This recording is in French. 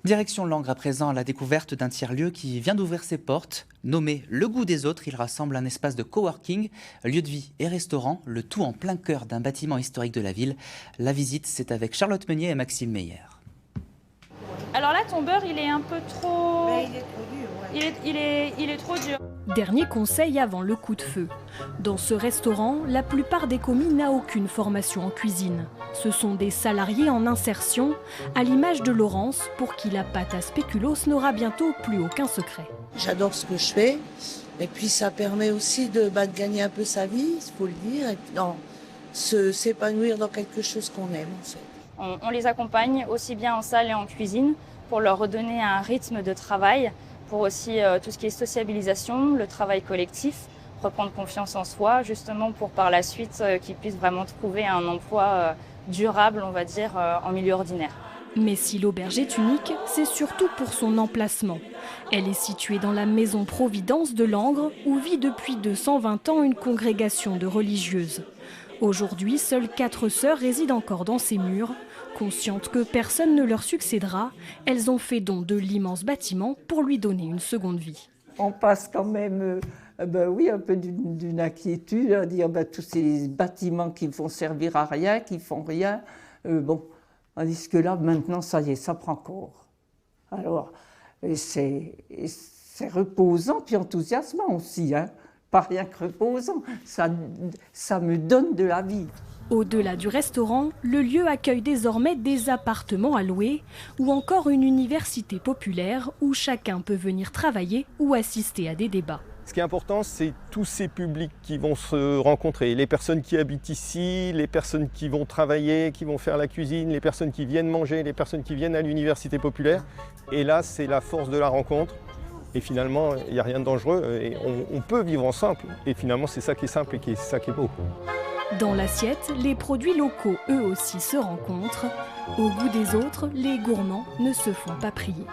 Direction Langres à présent, à la découverte d'un tiers-lieu qui vient d'ouvrir ses portes. Nommé Le Goût des Autres, il rassemble un espace de coworking, lieu de vie et restaurant, le tout en plein cœur d'un bâtiment historique de la ville. La visite, c'est avec Charlotte Meunier et Maxime Meyer. Alors là, ton beurre, il est un peu trop... Mais il est trop dur, ouais. Il est trop dur. Dernier conseil avant le coup de feu. Dans ce restaurant, la plupart des commis n'a aucune formation en cuisine. Ce sont des salariés en insertion, à l'image de Laurence, pour qui la pâte à spéculoos n'aura bientôt plus aucun secret. J'adore ce que je fais. Et puis ça permet aussi de gagner un peu sa vie, il faut le dire. Et puis s'épanouir dans quelque chose qu'on aime en fait. On les accompagne aussi bien en salle et en cuisine pour leur redonner un rythme de travail, pour aussi tout ce qui est sociabilisation, le travail collectif, reprendre confiance en soi, justement pour par la suite qu'ils puissent vraiment trouver un emploi durable, on va dire, en milieu ordinaire. Mais si l'auberge est unique, c'est surtout pour son emplacement. Elle est située dans la maison Providence de Langres, où vit depuis 220 ans une congrégation de religieuses. Aujourd'hui, seules 4 sœurs résident encore dans ces murs. Conscientes que personne ne leur succédera, elles ont fait don de l'immense bâtiment pour lui donner une seconde vie. On passe quand même oui, un peu d'une inquiétude à dire tous ces bâtiments qui vont servir à rien, qui font rien. Tandis que là, maintenant, ça y est, ça prend corps. Alors, c'est reposant, puis enthousiasmant aussi, hein. Pas rien que reposant, ça me donne de la vie. Au-delà du restaurant, le lieu accueille désormais des appartements à louer ou encore une université populaire où chacun peut venir travailler ou assister à des débats. Ce qui est important, c'est tous ces publics qui vont se rencontrer. Les personnes qui habitent ici, les personnes qui vont travailler, qui vont faire la cuisine, les personnes qui viennent manger, les personnes qui viennent à l'université populaire. Et là, c'est la force de la rencontre. Et finalement, il n'y a rien de dangereux et on peut vivre ensemble. Et finalement, c'est ça qui est simple et c'est ça qui est beau. Dans l'assiette, les produits locaux, eux aussi, se rencontrent. Au goût des autres, les gourmands ne se font pas prier.